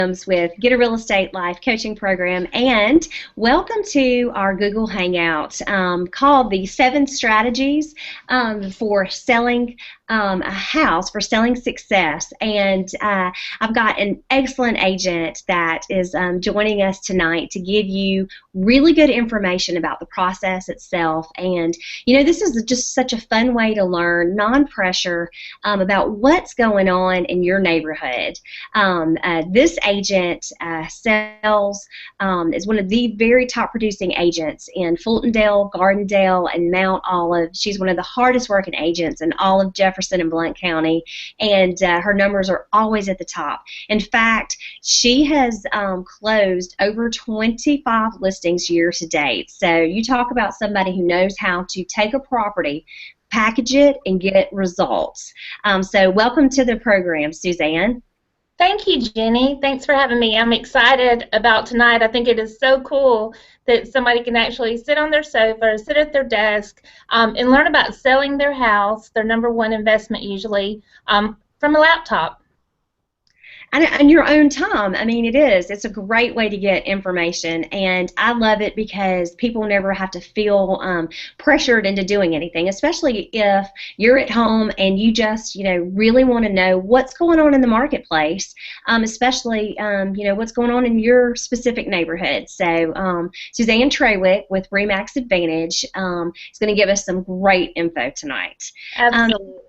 with Get a Real Estate Life Coaching Program, and welcome to our Google Hangout called the 7 Strategies for Selling a House, for Selling Success. And I've got an excellent agent that is joining us tonight to give you really good information about the process itself. And, you know, this is just such a fun way to learn, non-pressure, about what's going on in your neighborhood. This agent sells, is one of the very top producing agents in Fultondale, Gardendale, and Mount Olive. She's one of the hardest working agents in all of Jefferson and Blount County, and her numbers are always at the top. In fact, she has closed over 25 listings year to date. So you talk about somebody who knows how to take a property, package it, and get results. So welcome to the program, Suzanne. Thank you, Jenny. Thanks for having me. I'm excited about tonight. I think it is so cool that somebody can actually sit on their sofa or sit at their desk and learn about selling their house, their #1 investment usually, from a laptop. And your own time. I mean, it is. It's a great way to get information, and I love it because people never have to feel pressured into doing anything, especially if you're at home and you just, you know, really want to know what's going on in the marketplace, especially, you know, what's going on in your specific neighborhood. So Susanne Traweek with Remax Advantage is going to give us some great info tonight. Absolutely.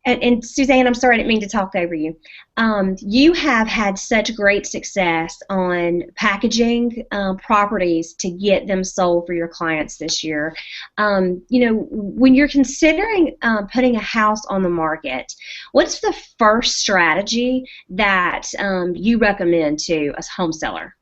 And Suzanne, I'm sorry, I didn't mean to talk over you. You have had such great success on packaging properties to get them sold for your clients this year. You know, when you're considering putting a house on the market, what's the first strategy that you recommend to a home seller?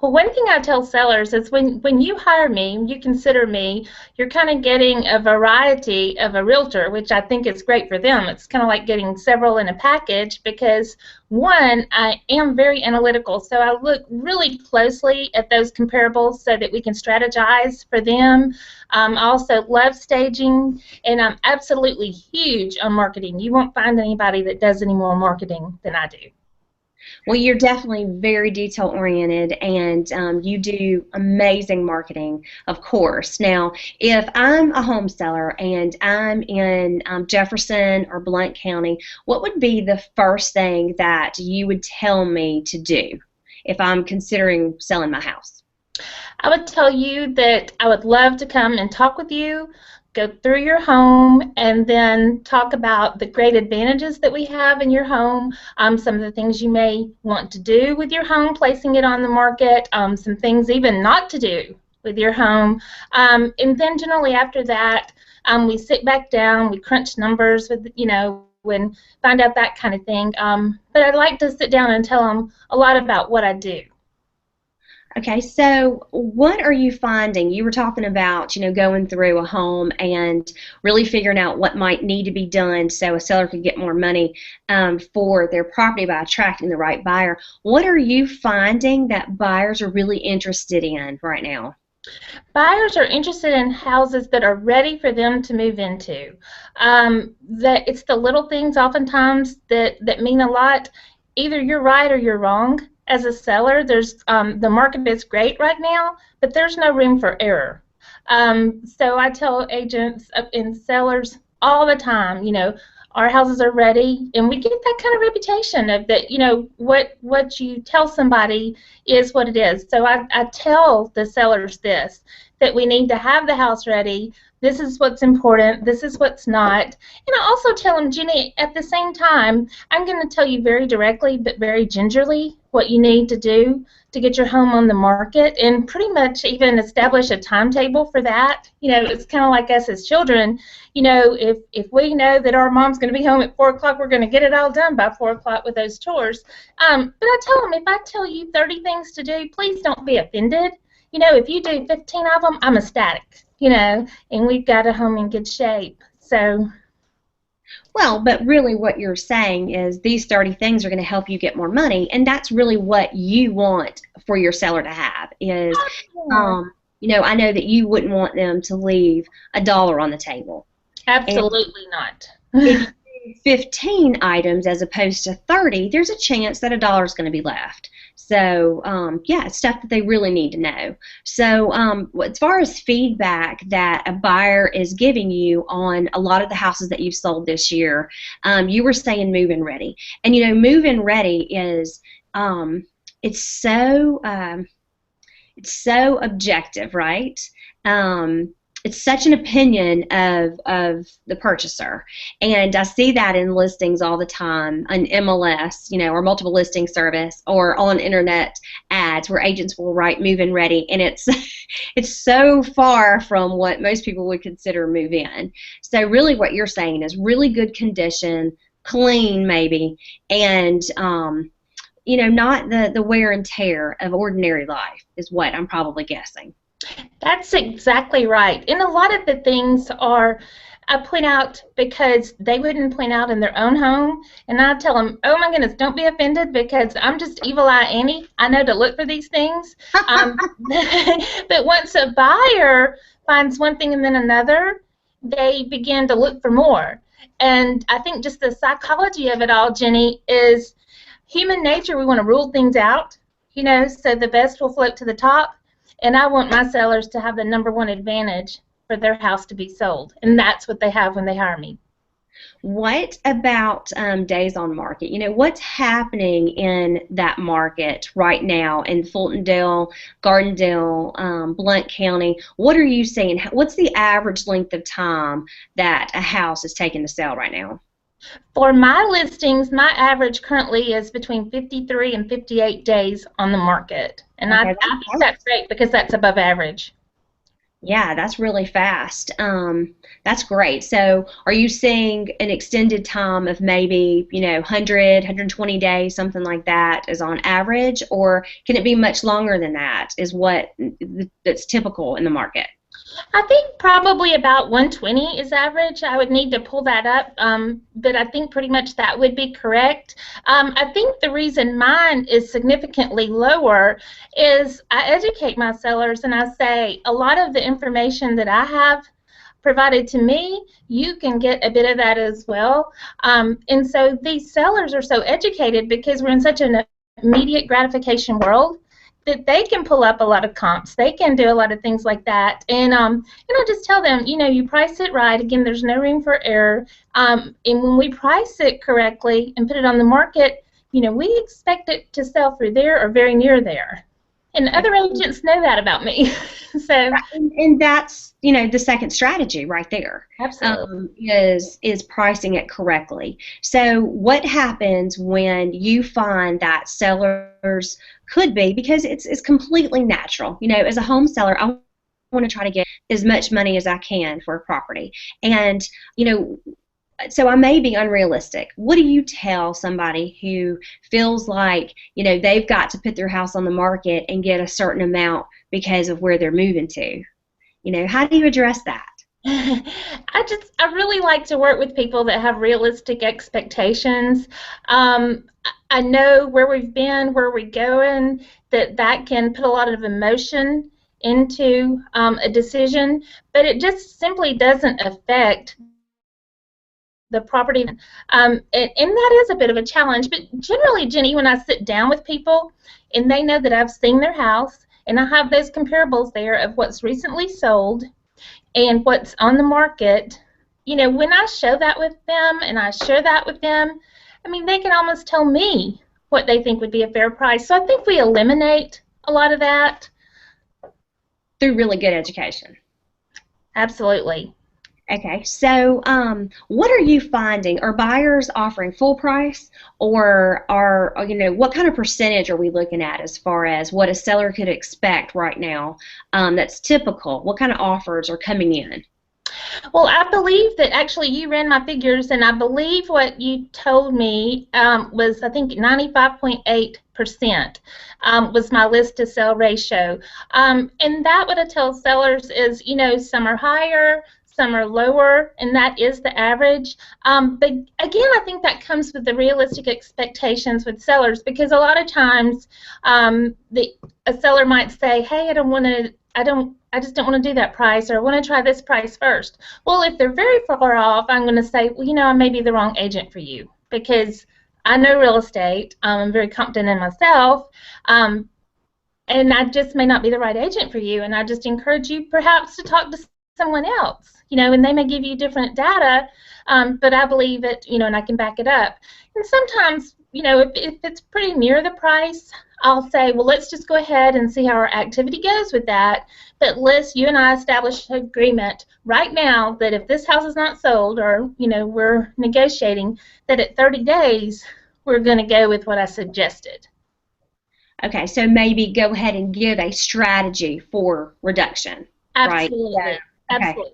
Well, one thing I tell sellers is when you hire me, you consider me, you're kind of getting a variety of a realtor, which I think is great for them. It's kind of like getting several in a package because, one, I am very analytical, so I look really closely at those comparables so that we can strategize for them. I also love staging, and I'm absolutely huge on marketing. You won't find anybody that does any more marketing than I do. Well, you're definitely very detail-oriented, and you do amazing marketing, of course. Now, if I'm a home seller and I'm in Jefferson or Blount County, what would be the first thing that you would tell me to do if I'm considering selling my house? I would tell you that I would love to come and talk with you, go through your home, and then talk about the great advantages that we have in your home, some of the things you may want to do with your home, placing it on the market, some things even not to do with your home. And then generally after that, we sit back down, we crunch numbers with, you know, and find out that kind of thing. But I'd like to sit down and tell them a lot about what I do. Okay, so what are you finding? You were talking about, you know, going through a home and really figuring out what might need to be done so a seller could get more money for their property by attracting the right buyer. What are you finding that buyers are really interested in right now? Buyers are interested in houses that are ready for them to move into. That it's the little things oftentimes that mean a lot. Either you're right or you're wrong. As a seller, there's the market is great right now, but there's no room for error. So I tell agents and sellers all the time, you know, our houses are ready, and we get that kind of reputation of that, you know, what you tell somebody is what it is. So I tell the sellers this, that we need to have the house ready. This is what's important. This is what's not. And I also tell them, Jenny, at the same time, I'm going to tell you very directly but very gingerly what you need to do to get your home on the market, and pretty much even establish a timetable for that. You know, it's kind of like us as children. You know, if we know that our mom's going to be home at 4 o'clock, we're going to get it all done by 4 o'clock with those chores. But I tell them, if I tell you 30 things to do, please don't be offended. You know, if you do 15 of them, I'm ecstatic, you know, and we've got a home in good shape. So. Well, but really what you're saying is these 30 things are going to help you get more money, and that's really what you want for your seller to have is, you know, I know that you wouldn't want them to leave $1 on the table. Absolutely not. If 15 items as opposed to 30, there's a chance that a dollar is going to be left. So, yeah, it's stuff that they really need to know. So, as far as feedback that a buyer is giving you on a lot of the houses that you've sold this year, you were saying move-in ready. And, move-in ready is, it's so, it's so objective, right? It's such an opinion of the purchaser, and I see that in listings all the time on MLS, or multiple listing service, or on internet ads where agents will write move-in ready, and it's it's so far from what most people would consider move-in. So really, what you're saying is really good condition, clean maybe, and not the wear and tear of ordinary life is what I'm probably guessing. That's exactly right. And a lot of the things are, I point out because they wouldn't point out in their own home. And I tell them, oh my goodness, don't be offended because I'm just Evil Eye Annie. I know to look for these things. But once a buyer finds one thing and then another, they begin to look for more. And I think just the psychology of it all, Jenny, is human nature. We want to rule things out, so the best will float to the top. And I want my sellers to have the #1 advantage for their house to be sold. And that's what they have when they hire me. What about days on market? What's happening in that market right now in Fultondale, Gardendale, Blount County? What are you seeing? What's the average length of time that a house is taking to sell right now? For my listings, my average currently is between 53 and 58 days on the market. And okay, I think that's great because that's above average. Yeah, that's really fast. That's great. So are you seeing an extended time of maybe, 100, 120 days, something like that is on average? Or can it be much longer than that is that's typical in the market? I think probably about 120 is average. I would need to pull that up, but I think pretty much that would be correct. I think the reason mine is significantly lower is I educate my sellers and I say a lot of the information that I have provided to me, you can get a bit of that as well. And so these sellers are so educated because we're in such an immediate gratification world that they can pull up a lot of comps. They can do a lot of things like that. And I just tell them, you price it right. Again, there's no room for error. And when we price it correctly and put it on the market, we expect it to sell for there or very near there. And other agents know that about me. So, and that's, the second strategy right there. Absolutely. Is pricing it correctly. So what happens when you find that sellers could be, because it's completely natural, as a home seller, I want to try to get as much money as I can for a property. And, so I may be unrealistic. What do you tell somebody who feels like, they've got to put their house on the market and get a certain amount because of where they're moving to? How do you address that? I really like to work with people that have realistic expectations. I know where we've been, where we're going, that can put a lot of emotion into a decision, but it just simply doesn't affect the property. And that is a bit of a challenge, but generally, Jenny, when I sit down with people and they know that I've seen their house and I have those comparables there of what's recently sold and what's on the market, when I show that with them and I share that with them, they can almost tell me what they think would be a fair price. So I think we eliminate a lot of that. Through really good education. Absolutely. Okay, so what are you finding? Are buyers offering full price, or what kind of percentage are we looking at as far as what a seller could expect right now that's typical? What kind of offers are coming in? Well, I believe that actually you ran my figures, and I believe what you told me was, I think, 95.8% was my list to sell ratio. And that what I tell sellers is, some are higher, some are lower, and that is the average. But again, I think that comes with the realistic expectations with sellers, because a lot of times a seller might say, hey, I don't want to I just don't want to do that price, or I want to try this price first. Well, if they're very far off, I'm going to say, well, I may be the wrong agent for you, because I know real estate. I'm very confident in myself, and I just may not be the right agent for you. And I just encourage you perhaps to talk to someone else, and they may give you different data, but I believe it, and I can back it up. And sometimes, if it's pretty near the price, I'll say, well, let's just go ahead and see how our activity goes with that. But you and I establish an agreement right now that if this house is not sold, or, we're negotiating, that at 30 days, we're going to go with what I suggested. Okay, so maybe go ahead and give a strategy for reduction, right? Absolutely. So, okay. Absolutely.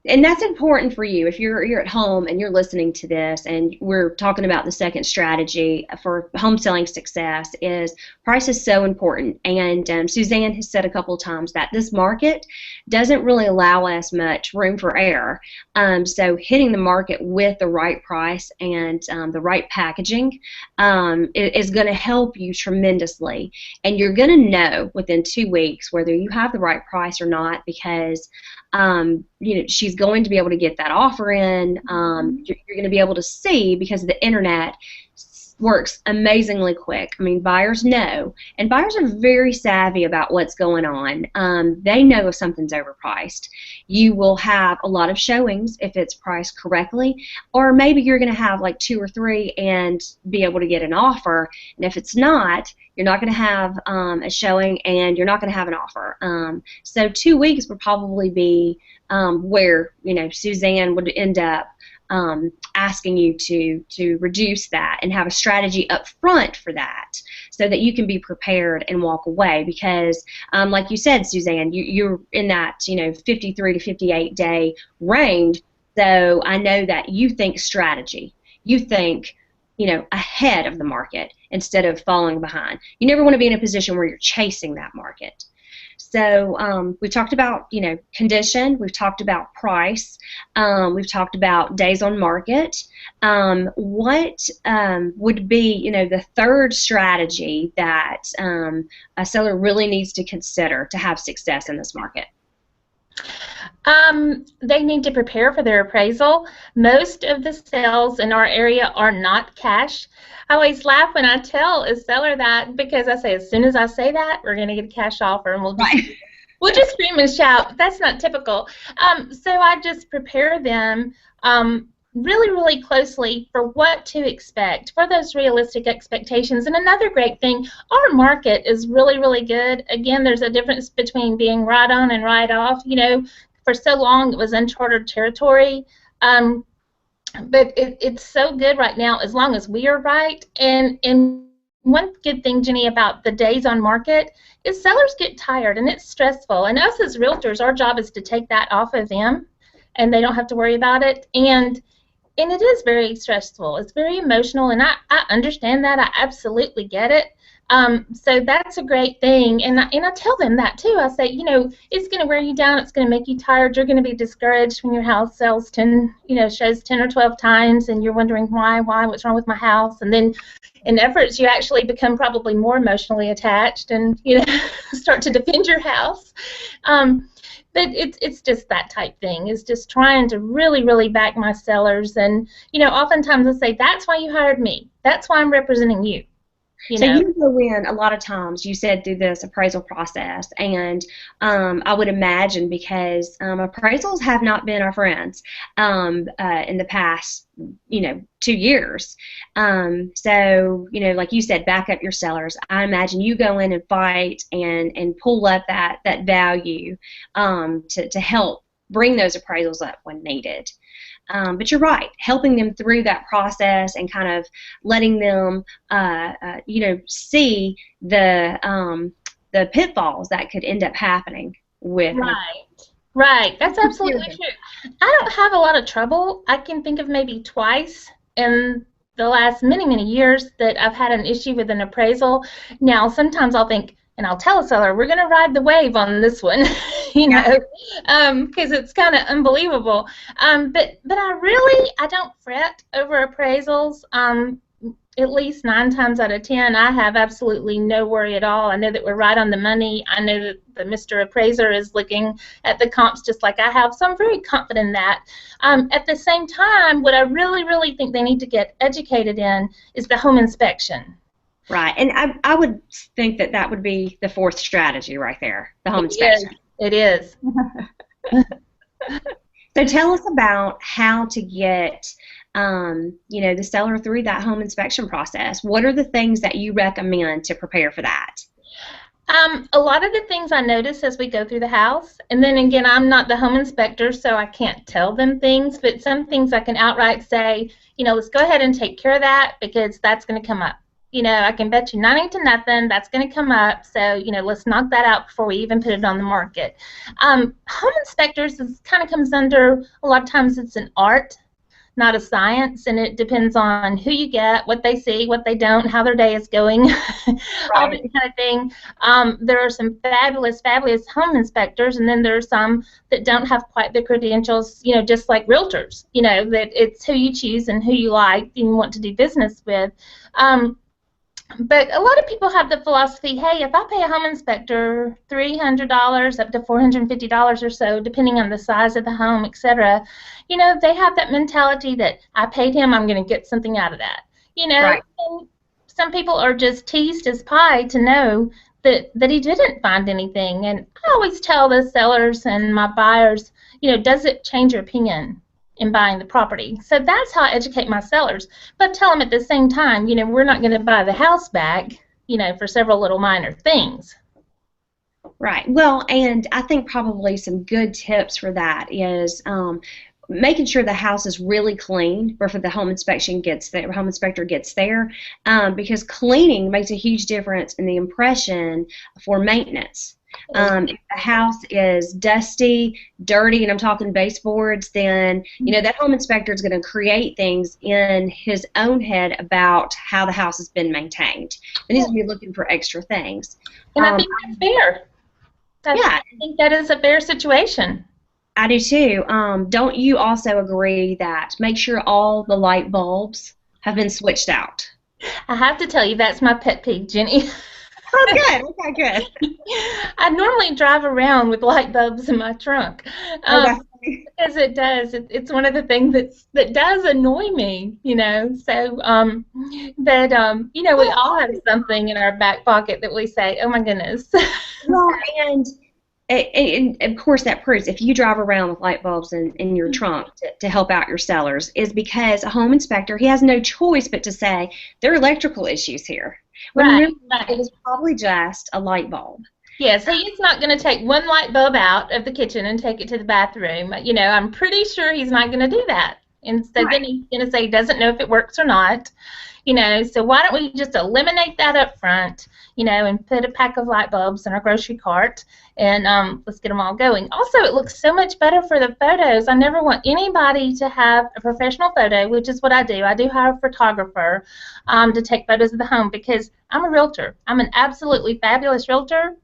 And that's important for you if you're at home and you're listening to this, and we're talking about the second strategy for home selling success. Is price is so important. And Susanne has said a couple of times that this market doesn't really allow us much room for error. So hitting the market with the right price and the right packaging is going to help you tremendously. And you're going to know within 2 weeks whether you have the right price or not, because she's going to be able to get that offer in. You're going to be able to see, because the internet works amazingly quick. I mean, buyers know, and buyers are very savvy about what's going on. They know if something's overpriced. You will have a lot of showings if it's priced correctly, or maybe you're going to have like 2 or 3 and be able to get an offer. And if it's not, you're not going to have a showing, and you're not going to have an offer. So 2 weeks would probably be where Susanne would end up asking you to reduce that and have a strategy up front for that, so that you can be prepared and walk away. Because like you said, Susanne, you're in that 53 to 58 day range. So I know that you think strategy. You think ahead of the market instead of falling behind. You never want to be in a position where you're chasing that market. So we talked about condition. We've talked about price. We've talked about days on market. What would be the third strategy that a seller really needs to consider to have success in this market? They need to prepare for their appraisal. Most of the sales in our area are not cash. I always laugh when I tell a seller that, because I say, as soon as I say that, we're going to get a cash offer, and we'll just scream and shout. That's not typical. So I just prepare them really, really closely for what to expect, for those realistic expectations. And another great thing, our market is really, really good. Again, there's a difference between being right on and right off. For so long it was uncharted territory. But it's so good right now, as long as we are right. And one good thing, Jenny, about the days on market is sellers get tired, and it's stressful. And us as realtors, our job is to take that off of them, and they don't have to worry about it. And it is very stressful. It's very emotional, and I understand that. I absolutely get it. So that's a great thing, and I tell them that too. I say, it's going to wear you down. It's going to make you tired. You're going to be discouraged when your house sells shows 10 or 12 times, and you're wondering why, what's wrong with my house. And then in efforts, you actually become probably more emotionally attached, and start to defend your house. But it's just that type thing. It's just trying to really, really back my sellers. And oftentimes I say, that's why you hired me. That's why I'm representing you. So you go in a lot of times, you said, through this appraisal process, and I would imagine, because appraisals have not been our friends in the past 2 years. So like you said, back up your sellers. I imagine you go in and fight and pull up that value to help bring those appraisals up when needed. But you're right, helping them through that process and kind of letting them, see the pitfalls that could end up happening with. Right. That's absolutely true. I don't have a lot of trouble. I can think of maybe twice in the last many, many years that I've had an issue with an appraisal. Now, sometimes I'll think, and I'll tell a seller, we're going to ride the wave on this one, because it's kind of unbelievable. But I don't fret over appraisals. at least 9 times out of 10, I have absolutely no worry at all. I know that we're right on the money. I know that the Mr. Appraiser is looking at the comps just like I have, so I'm very confident in that. At the same time, what I really, really think they need to get educated in is the home inspection. Right. And I would think that that would be the fourth strategy right there, the home inspection. It is. So tell us about how to get the seller through that home inspection process. What are the things that you recommend to prepare for that? A lot of the things I notice as we go through the house, and then again, I'm not the home inspector, so I can't tell them things, but some things I can outright say, let's go ahead and take care of that because that's going to come up. I can bet you 90 to nothing that's going to come up, so, let's knock that out before we even put it on the market. Home inspectors kind of comes under, a lot of times it's an art, not a science, and it depends on who you get, what they see, what they don't, how their day is going, all that kind of thing. There are some fabulous, fabulous home inspectors, and then there are some that don't have quite the credentials, just like realtors, that it's who you choose and who you like and want to do business with. But a lot of people have the philosophy, hey, if I pay a home inspector $300 up to $450 or so, depending on the size of the home, etc., they have that mentality that I paid him, I'm going to get something out of that. Right. And some people are just teased as pie to know that he didn't find anything. And I always tell the sellers and my buyers, does it change your opinion in buying the property? So that's how I educate my sellers. But tell them at the same time, we're not going to buy the house back, for several little minor things. Right. Well, and I think probably some good tips for that is making sure the house is really clean before the home inspection gets there, home inspector gets there, because cleaning makes a huge difference in the impression for maintenance. If the house is dusty, dirty, and I'm talking baseboards, then that home inspector is going to create things in his own head about how the house has been maintained, and he's going to be looking for extra things. And I think that's fair. I think that is a fair situation. I do too. Don't you also agree that make sure all the light bulbs have been switched out? I have to tell you, that's my pet peeve, Jenny. Oh, good. Okay, good. I normally drive around with light bulbs in my trunk because it does. It's one of the things that does annoy me, So, we all have something in our back pocket that we say, "Oh my goodness." Well, and of course that proves if you drive around with light bulbs in your trunk to help out your sellers is because a home inspector, he has no choice but to say there are electrical issues here. Right. It was probably just a light bulb. Yes, he's not going to take one light bulb out of the kitchen and take it to the bathroom. I'm pretty sure he's not going to do that. And so then he's going to say he doesn't know if it works or not. So why don't we just eliminate that up front, and put a pack of light bulbs in our grocery cart, and let's get them all going. Also, it looks so much better for the photos. I never want anybody to have a professional photo, which is what I do. I do hire a photographer to take photos of the home because I'm a realtor. I'm an absolutely fabulous realtor.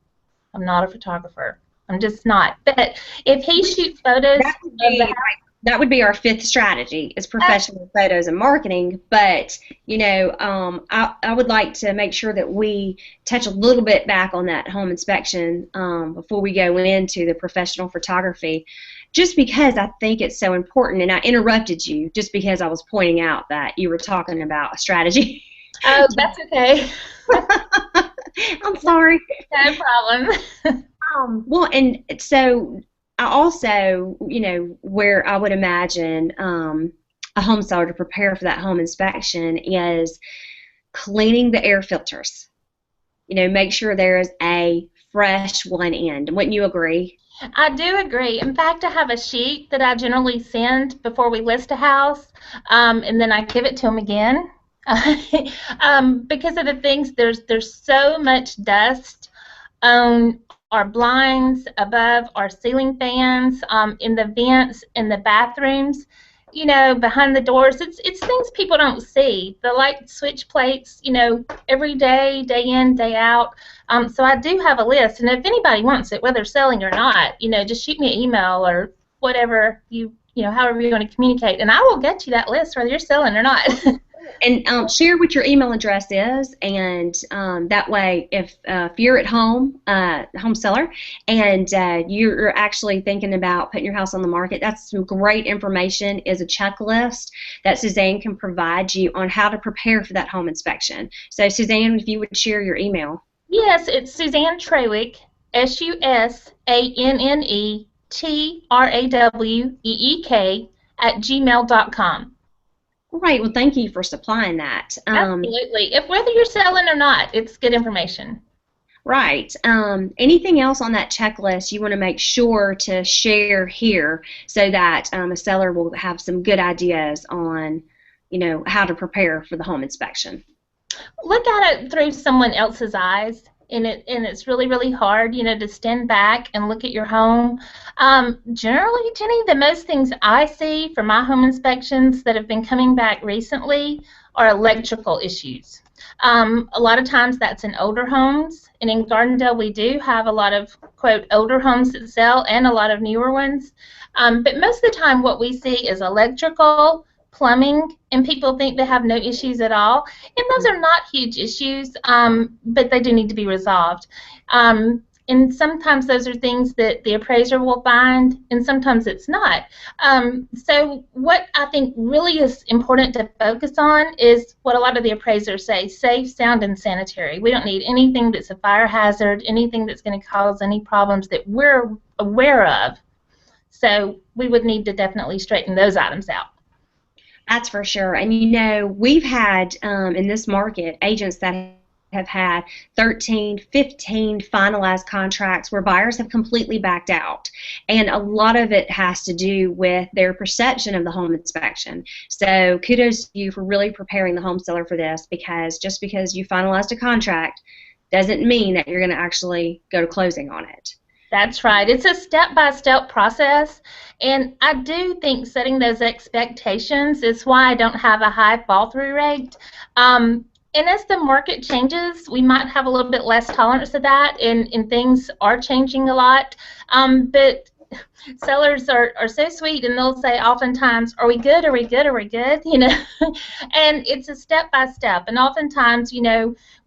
I'm not a photographer. I'm just not. But if he shoots photos of the house, that would be our fifth strategy is professional photos and marketing, but I would like to make sure that we touch a little bit back on that home inspection before we go into the professional photography, just because I think it's so important. And I interrupted you just because I was pointing out that you were talking about a strategy. Oh, that's okay. I'm sorry. No problem. Well, and so I also, where I would imagine a home seller to prepare for that home inspection is cleaning the air filters. Make sure there is a fresh one end. Wouldn't you agree? I do agree. In fact, I have a sheet that I generally send before we list a house, and then I give it to them again. Because of the things, there's so much dust on our blinds, above our ceiling fans, in the vents, in the bathrooms, behind the doors. It's things people don't see. The light switch plates, every day, day in, day out. So I do have a list, and if anybody wants it, whether selling or not, just shoot me an email or whatever however you want to communicate, and I will get you that list whether you're selling or not. And share what your email address is, and that way, if you're at home, home seller, and you're actually thinking about putting your house on the market, that's some great information. Is a checklist that Suzanne can provide you on how to prepare for that home inspection. So, Suzanne, if you would share your email. Yes, it's Susanne Traweek, SUSANNETRAWEEK @gmail.com. Right. Well, thank you for supplying that. Absolutely. If whether you're selling or not, it's good information. Right. Anything else on that checklist you want to make sure to share here so that a seller will have some good ideas on, how to prepare for the home inspection? Look at it through someone else's eyes, and it's really really hard, to stand back and look at your home. Generally, Jenny, the most things I see from my home inspections that have been coming back recently are electrical issues. A lot of times that's in older homes, and in Gardendale we do have a lot of quote older homes that sell and a lot of newer ones. But most of the time what we see is electrical, plumbing, and people think they have no issues at all. And those are not huge issues, but they do need to be resolved. And sometimes those are things that the appraiser will find, and sometimes it's not. So what I think really is important to focus on is what a lot of the appraisers say: safe, sound, and sanitary. We don't need anything that's a fire hazard, anything that's going to cause any problems that we're aware of. So we would need to definitely straighten those items out. That's for sure. And we've had in this market agents that have had 13, 15 finalized contracts where buyers have completely backed out. And a lot of it has to do with their perception of the home inspection. So kudos to you for really preparing the home seller for this, because just because you finalized a contract doesn't mean that you're going to actually go to closing on it. That's right. It's a step-by-step process, and I do think setting those expectations is why I don't have a high fall-through rate. And as the market changes, we might have a little bit less tolerance to that, and things are changing a lot. But sellers are so sweet, and they'll say oftentimes, are we good, are we good, are we good, and it's a step by step, and oftentimes, we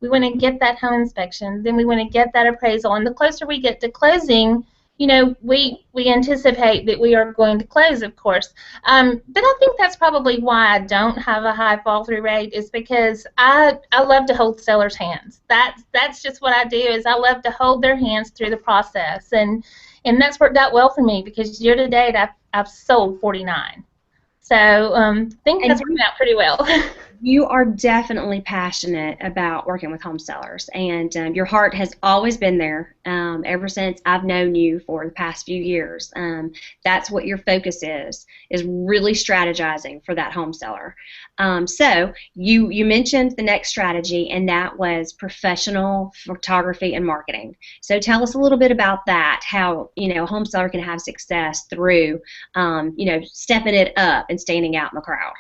want to get that home inspection, then we want to get that appraisal, and the closer we get to closing, we anticipate that we are going to close, of course. But I think that's probably why I don't have a high fall-through rate, is because I love to hold sellers' hands. That's just what I do, is I love to hold their hands through the process, and that's worked out well for me, because year to date I've sold 49. So I think that's working out pretty well. You are definitely passionate about working with home sellers, and your heart has always been there ever since I've known you for the past few years. That's what your focus is really strategizing for that home seller. So you mentioned the next strategy, and that was professional photography and marketing. So tell us a little bit about that, how a home seller can have success through stepping it up and standing out in the crowd.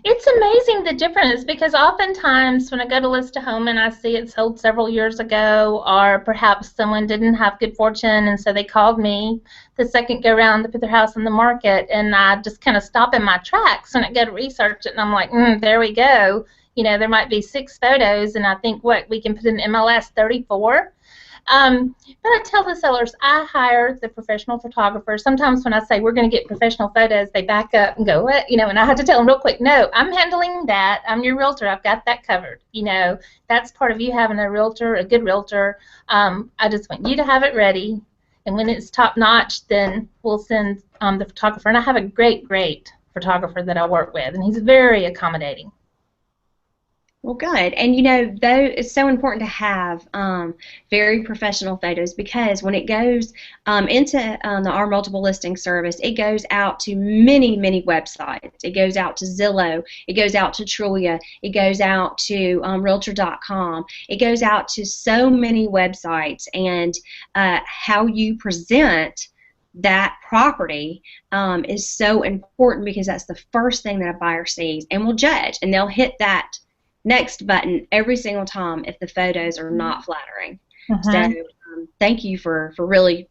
It's amazing the difference, because oftentimes when I go to list a home and I see it sold several years ago, or perhaps someone didn't have good fortune and so they called me the second go round to put their house on the market, and I just kind of stop in my tracks and I go to research it, and I'm like, there we go. There might be 6 photos, and I think we can put in MLS 34. But I tell the sellers I hire the professional photographer. Sometimes when I say we're going to get professional photos, they back up and go, what? And I have to tell them real quick, no, I'm handling that. I'm your realtor. I've got that covered. That's part of you having a realtor, a good realtor. I just want you to have it ready. And when it's top notch, then we'll send the photographer. And I have a great, great photographer that I work with, and he's very accommodating. Well, good. And though it's so important to have very professional photos, because when it goes into our multiple listing service, it goes out to many, many websites. It goes out to Zillow. It goes out to Trulia. It goes out to Realtor.com. It goes out to so many websites, and how you present that property is so important, because that's the first thing that a buyer sees and will judge, and they'll hit that next button every single time if the photos are not flattering. So thank you for really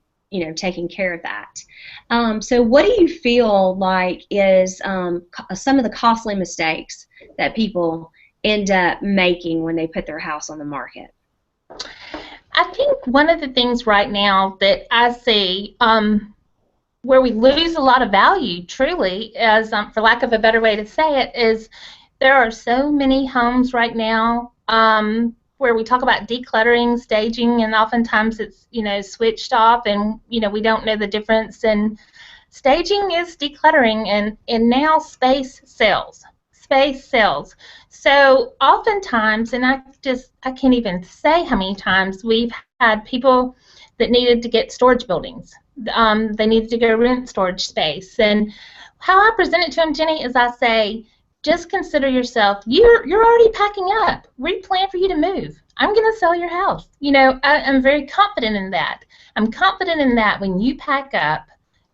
taking care of that. So what do you feel like is some of the costly mistakes that people end up making when they put their house on the market? I think one of the things right now that I see where we lose a lot of value, truly, as for lack of a better way to say it, is there are so many homes right now where we talk about decluttering, staging, and oftentimes it's switched off, and we don't know the difference. And staging is decluttering, and now space sells. Space sells. So oftentimes, and I can't even say how many times we've had people that needed to get storage buildings. They needed to go rent storage space. And how I present it to them, Jenny, is I say, just consider yourself, you're already packing up. We plan for you to move. I'm going to sell your house. I'm very confident in that. I'm confident in that when you pack up,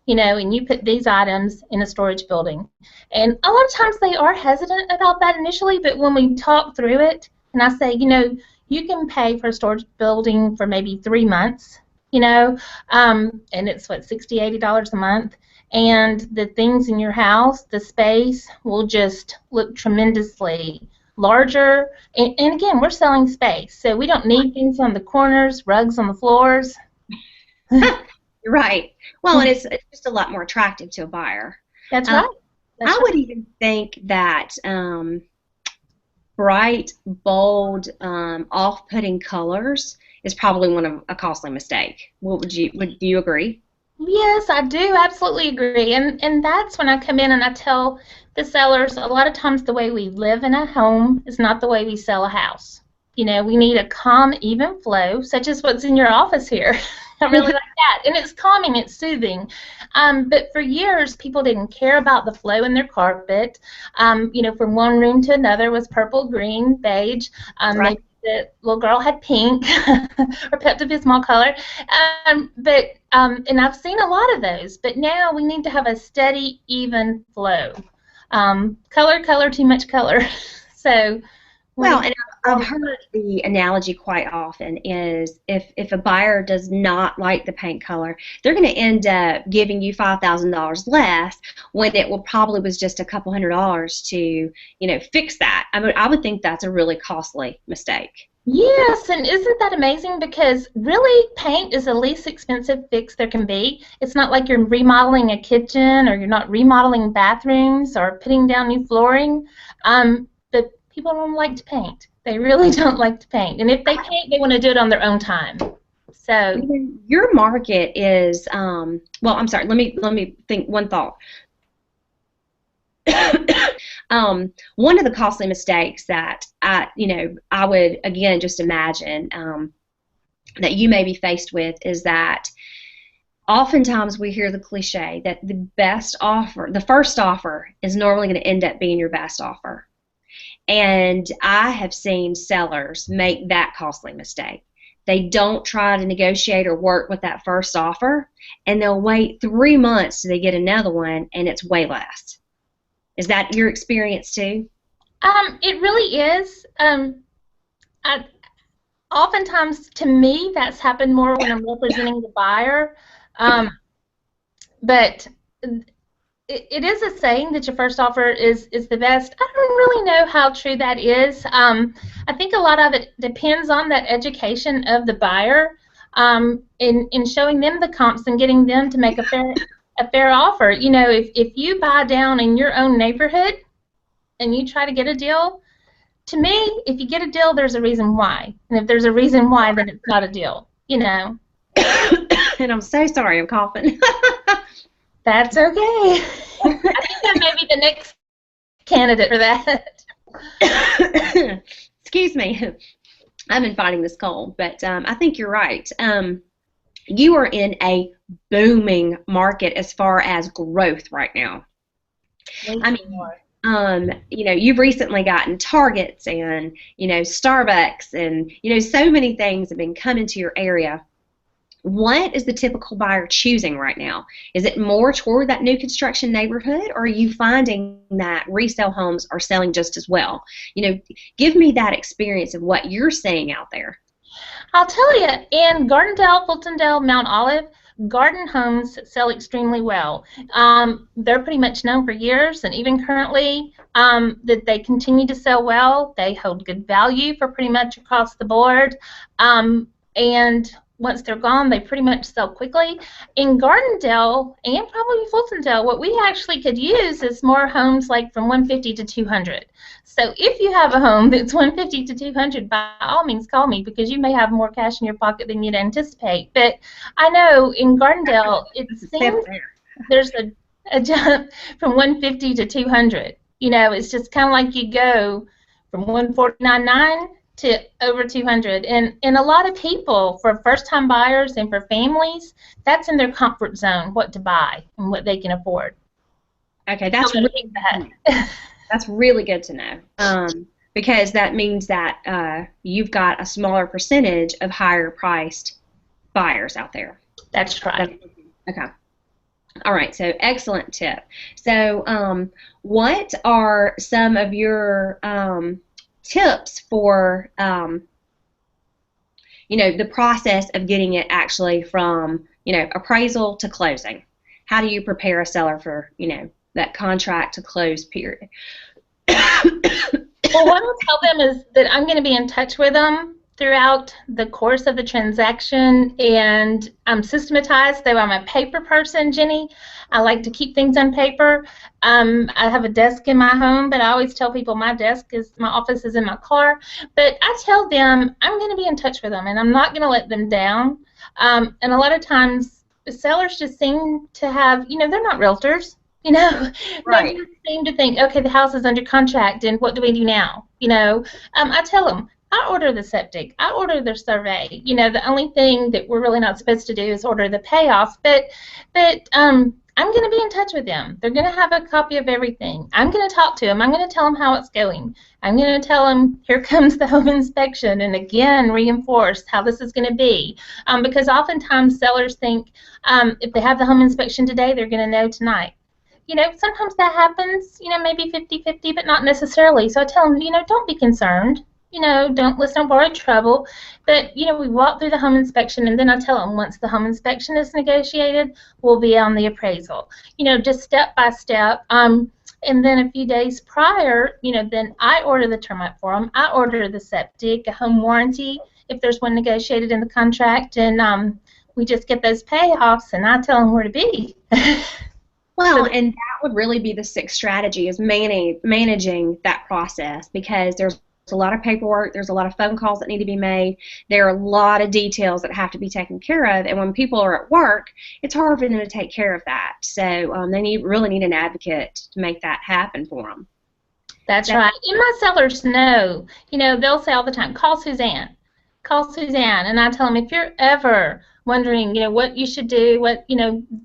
and you put these items in a storage building. And a lot of times they are hesitant about that initially, but when we talk through it, and I say, you can pay for a storage building for maybe 3 months, and it's $60, $80 a month. And the things in your house, the space will just look tremendously larger. And again, we're selling space, so we don't need things on the corners, rugs on the floors. Right. Well, and it's just a lot more attractive to a buyer. That's right. I would even think that bright, bold, off-putting colors is probably a costly mistake. Would you agree? Yes, I do absolutely agree. And that's when I come in and I tell the sellers a lot of times the way we live in a home is not the way we sell a house. We need a calm, even flow, such as what's in your office here. I really like that. And it's calming, it's soothing. But for years, people didn't care about the flow in their carpet. From one room to another was purple, green, beige. Right. Maybe the little girl had pink or Pepto-Bismol color. And I've seen a lot of those. But now we need to have a steady, even flow. Color, too much color. So. Well, and I've heard the analogy quite often is if a buyer does not like the paint color, they're going to end up giving you $5,000 less when it will probably was just a couple $100 to fix that. I would think that's a really costly mistake. Yes, and isn't that amazing? Because really, paint is the least expensive fix there can be. It's not like you're remodeling a kitchen or you're not remodeling bathrooms or putting down new flooring. But people don't like to paint. They really don't like to paint. And if they paint, they want to do it on their own time. So your market is well, I'm sorry. Let me think one thought. One of the costly mistakes that I would again just imagine that you may be faced with is that oftentimes we hear the cliche that the first offer is normally going to end up being your best offer. And I have seen sellers make that costly mistake. They don't try to negotiate or work with that first offer, and they'll wait 3 months till they get another one, and it's way less. Is that your experience too? It really is. Oftentimes, to me, that's happened more when I'm representing the buyer. But it is a saying that your first offer is the best. I don't really know how true that is. I think a lot of it depends on that education of the buyer in showing them the comps and getting them to make a fair offer. If you buy down in your own neighborhood and you try to get a deal, to me, if you get a deal, there's a reason why. And if there's a reason why, then it's not a deal, And I'm so sorry, I'm coughing. That's okay. I think that may be the next candidate for that. Excuse me. I've been fighting this cold, but I think you're right. You are in a booming market as far as growth right now. You've recently gotten Targets and, Starbucks and, so many things have been coming to your area. What is the typical buyer choosing right now? Is it more toward that new construction neighborhood, or are you finding that resale homes are selling just as well? Give me that experience of what you're seeing out there. I'll tell you, in Gardendale, Fultondale, Mount Olive, garden homes sell extremely well. They're pretty much known for years, and even currently, that they continue to sell well. They hold good value for pretty much across the board. And once they're gone, they pretty much sell quickly. In Gardendale and probably Fultondale, what we actually could use is more homes like from 150 to 200. So if you have a home that's 150 to 200, by all means call me, because you may have more cash in your pocket than you'd anticipate. But I know in Gardendale, it seems there's a jump from 150 to 200. You know, it's just kind of like you go from 149.9 to over 200, and a lot of people, for first-time buyers and for families, that's in their comfort zone, what to buy and what they can afford. Okay, that's really that's really good to know, because that means that you've got a smaller percentage of higher-priced buyers out there. That's right. Okay. All right, so excellent tip. So what are some of your tips for the process of getting it actually from appraisal to closing? How do you prepare a seller for that contract to close period? Well, what I'll tell them is that I'm going to be in touch with them throughout the course of the transaction, and I'm systematized, though I'm a paper person, Jenny. I like to keep things on paper. I have a desk in my home, but I always tell people my office is in my car. But I tell them I'm going to be in touch with them, and I'm not going to let them down. And a lot of times, the sellers just seem to have, they're not realtors. Right. They just seem to think, okay, the house is under contract, and what do we do now? I tell them, I order the septic. I order their survey. The only thing that we're really not supposed to do is order the payoff. But I'm going to be in touch with them. They're going to have a copy of everything. I'm going to talk to them. I'm going to tell them how it's going. I'm going to tell them, here comes the home inspection, and again reinforce how this is going to be. Because oftentimes sellers think if they have the home inspection today, they're going to know tonight. Sometimes that happens, maybe 50-50, but not necessarily. So I tell them, don't be concerned. Let's not borrow trouble. But, we walk through the home inspection, and then I tell them once the home inspection is negotiated, we'll be on the appraisal. Just step by step. And then a few days prior, then I order the termite for them. I order the septic, a home warranty, if there's one negotiated in the contract, and we just get those payoffs, and I tell them where to be. Well, and that would really be the sixth strategy, is managing that process, because there's a lot of paperwork, there's a lot of phone calls that need to be made, there are a lot of details that have to be taken care of, and when people are at work, it's hard for them to take care of that. So they really need an advocate to make that happen for them. That's right. And my sellers know, they'll say all the time, call Susanne. Call Susanne. And I tell them, if you're ever wondering, what you should do,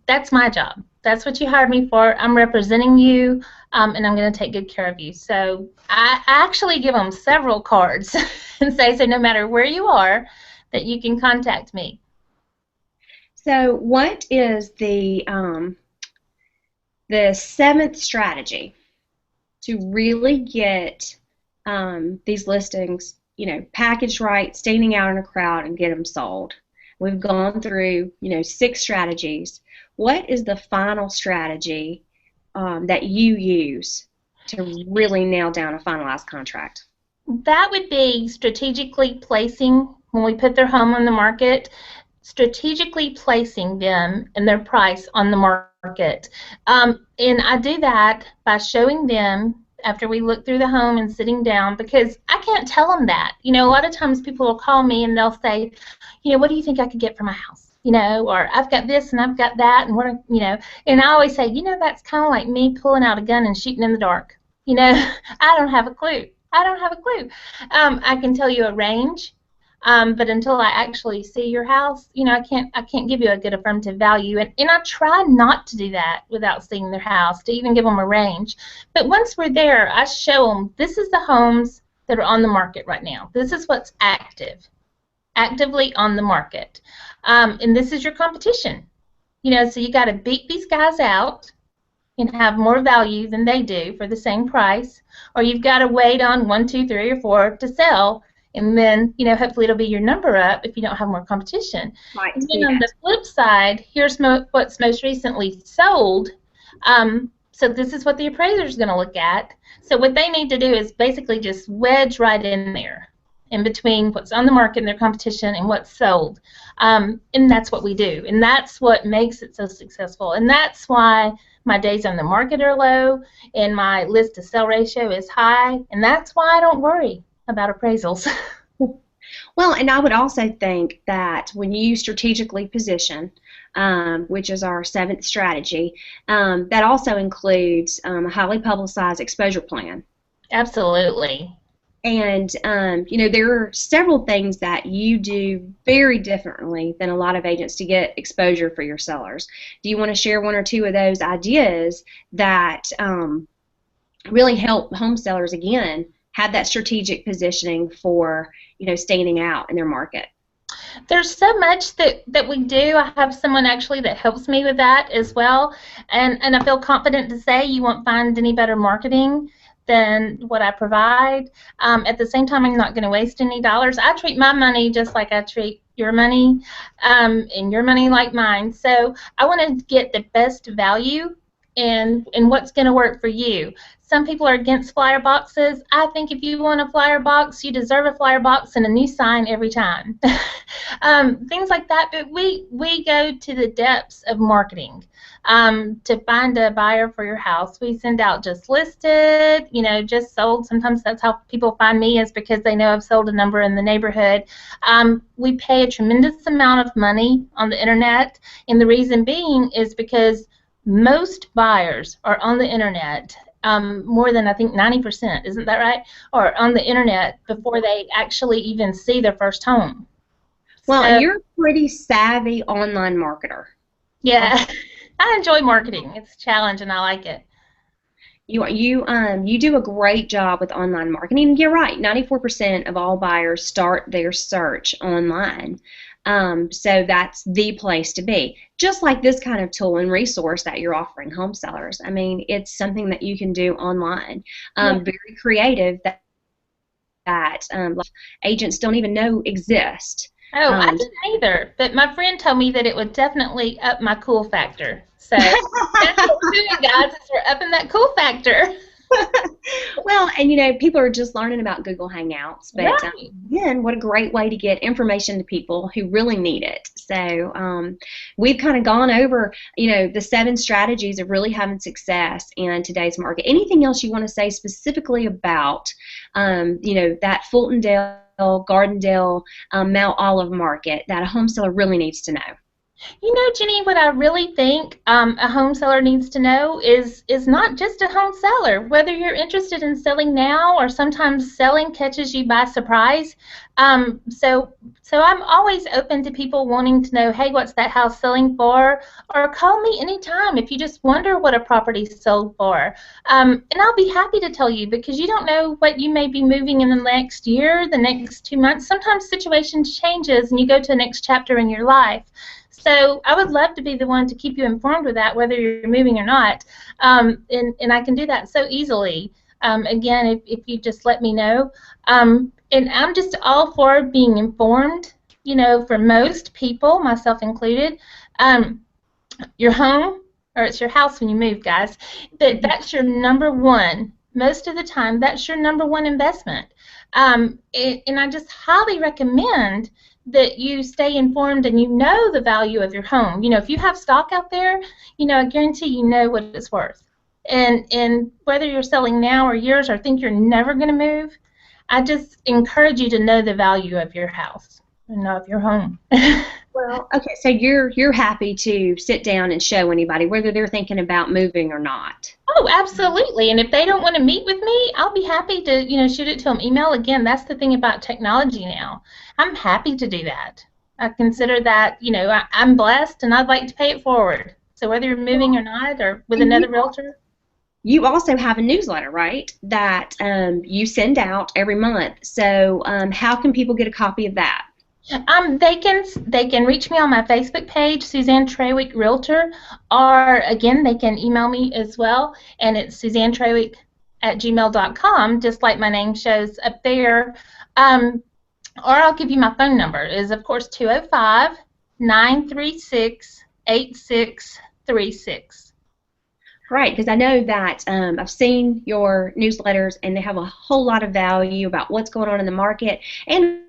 that's my job. That's what you hired me for. I'm representing you, and I'm going to take good care of you. So I actually give them several cards and say, so no matter where you are, that you can contact me. So what is the seventh strategy to really get these listings, packaged right, standing out in a crowd, and get them sold? We've gone through, 6 strategies. What is the final strategy that you use to really nail down a finalized contract? That would be strategically placing, when we put their home on the market, strategically placing them and their price on the market. And I do that by showing them, after we look through the home and sitting down, because I can't tell them that. A lot of times people will call me and they'll say, what do you think I could get for my house? Or I've got this and I've got that, and and I always say, that's kind of like me pulling out a gun and shooting in the dark. I don't have a clue. I can tell you a range, but until I actually see your house, I can't give you a good affirmative value, and I try not to do that without seeing their house, to even give them a range. But once we're there, I show them, this is the homes that are on the market right now. This is what's actively on the market. And this is your competition. So you got to beat these guys out and have more value than they do for the same price, or you've got to wait on 1, 2, 3, or 4 to sell and then, hopefully it'll be your number up if you don't have more competition. Right, And to then do on the that. flip side, here's what's most recently sold. So this is what the appraiser is going to look at. So what they need to do is basically just wedge right in there, in between what's on the market and their competition and what's sold. And that's what we do. And that's what makes it so successful. And that's why my days on the market are low and my list to sell ratio is high. And that's why I don't worry about appraisals. Well, and I would also think that when you strategically position, which is our seventh strategy, that also includes a highly publicized exposure plan. Absolutely. And there are several things that you do very differently than a lot of agents to get exposure for your sellers. Do you want to share one or two of those ideas that really help home sellers again have that strategic positioning for standing out in their market? There's so much that we do. I have someone actually that helps me with that as well, and I feel confident to say you won't find any better marketing than what I provide. At the same time, I'm not going to waste any dollars. I treat my money just like I treat your money, and your money like mine. So I want to get the best value and what's going to work for you. Some people are against flyer boxes. I think if you want a flyer box, you deserve a flyer box and a new sign every time. Things like that. But we go to the depths of marketing to find a buyer for your house. We send out just listed, just sold. Sometimes that's how people find me, is because they know I've sold a number in the neighborhood. We pay a tremendous amount of money on the internet, and the reason being is because most buyers are on the internet, more than I think 90%, isn't that right? Or on the internet before they actually even see their first home. Well, and So, you're a pretty savvy online marketer. yeah, I enjoy marketing. It's a challenge and I like it. You do a great job with online marketing. You're right. 94% of all buyers start their search online. So that's the place to be. Just like this kind of tool and resource that you're offering home sellers. I mean, it's something that you can do online. Yeah. Very creative that agents don't even know exist. Oh, I Um, didn't either, but my friend told me that it would definitely up my cool factor. So that's what we're doing, guys, is we're upping that cool factor. Well, and people are just learning about Google Hangouts, but Right. again, what a great way to get information to people who really need it. So we've kind of gone over, the 7 strategies of really having success in today's market. Anything else you want to say specifically about, that Fultondale, Gardendale, Mount Olive market that a home seller really needs to know? Jenny, what I really think a home seller needs to know is not just a home seller. Whether you're interested in selling now or sometimes selling catches you by surprise. So I'm always open to people wanting to know, hey, what's that house selling for? Or call me anytime if you just wonder what a property's sold for. And I'll be happy to tell you, because you don't know what you may be moving in the next year, the next 2 months. Sometimes situations changes and you go to the next chapter in your life. So I would love to be the one to keep you informed with that, whether you're moving or not. And I can do that so easily. Again, if you just let me know. And I'm just all for being informed, for most people, myself included. Your home, or it's your house when you move, guys, that's your number one. Most of the time, that's your number one investment. And I just highly recommend that you stay informed and you know the value of your home. If you have stock out there, I guarantee you know what it's worth. And whether you're selling now or years or think you're never going to move, I just encourage you to know the value of your house and of your home. Well, okay, so you're happy to sit down and show anybody whether they're thinking about moving or not. Oh, absolutely. And if they don't want to meet with me, I'll be happy to, shoot it to them. Email, again, that's the thing about technology now. I'm happy to do that. I consider that, I'm blessed and I'd like to pay it forward. So whether you're moving or not, or with And another realtor. you also have a newsletter, right? That you send out every month. So how can people get a copy of that? They can reach me on my Facebook page, Susanne Traweek Realtor, or again they can email me as well, and it's SuzanneTraweek@gmail.com, just like my name shows up there. Or I'll give you my phone number. It is, of course, 205-936-8636. Right, because I know that I've seen your newsletters and they have a whole lot of value about what's going on in the market and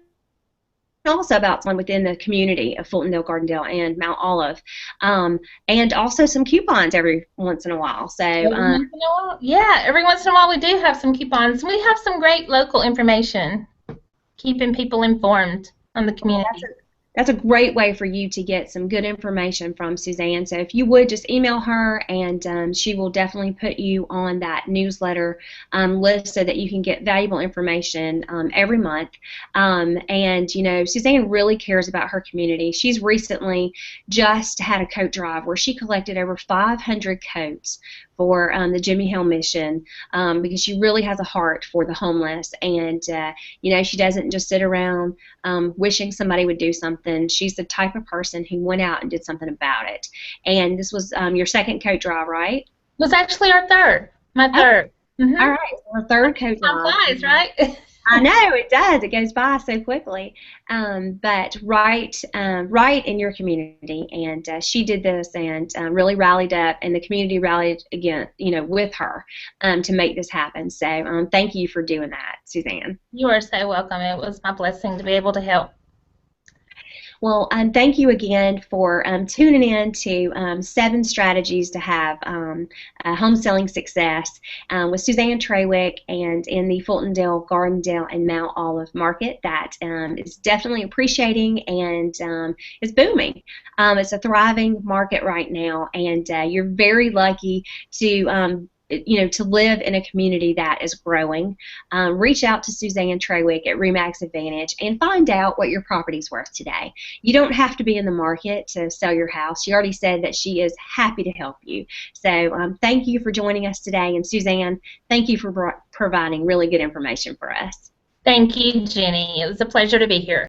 also about someone within the community of Fultondale, Gardendale, and Mount Olive, um, and also some coupons every once in a while. So, Every once in a while, yeah, every once in a while we do have some coupons. We have some great local information, keeping people informed on the well, community. that's a great way for you to get some good information from Suzanne. So if you would just email her, and she will definitely put you on that newsletter list so that you can get valuable information every month. And you know, Suzanne really cares about her community. She's recently just had a coat drive where she collected over 500 coats for the Jimmy Hill mission, because she really has a heart for the homeless, and you know, she doesn't just sit around wishing somebody would do something. She's the type of person who went out and did something about it. And this was your second coat drive, right? It was actually our third, my Oh, third. all right, our third coat Time drive. flies, right? I know it does. It goes by so quickly. But right in your community, and she did this and really rallied up, and the community rallied again, you know, with her to make this happen. So thank you for doing that, Suzanne. You are so welcome. It was my blessing to be able to help. Well, thank you again for tuning in to 7 strategies to have home selling success with Suzanne Traweek, and in the Fultondale, Gardendale, and Mount Olive market that is definitely appreciating and is booming. It's a thriving market right now, and you're very lucky to you know, to live in a community that is growing. Reach out to Suzanne Traweek at Remax Advantage and find out what your property's worth today. You don't have to be in the market to sell your house. She already said that she is happy to help you. So thank you for joining us today, and Suzanne, thank you for providing really good information for us. Thank you, Jenny. It was a pleasure to be here.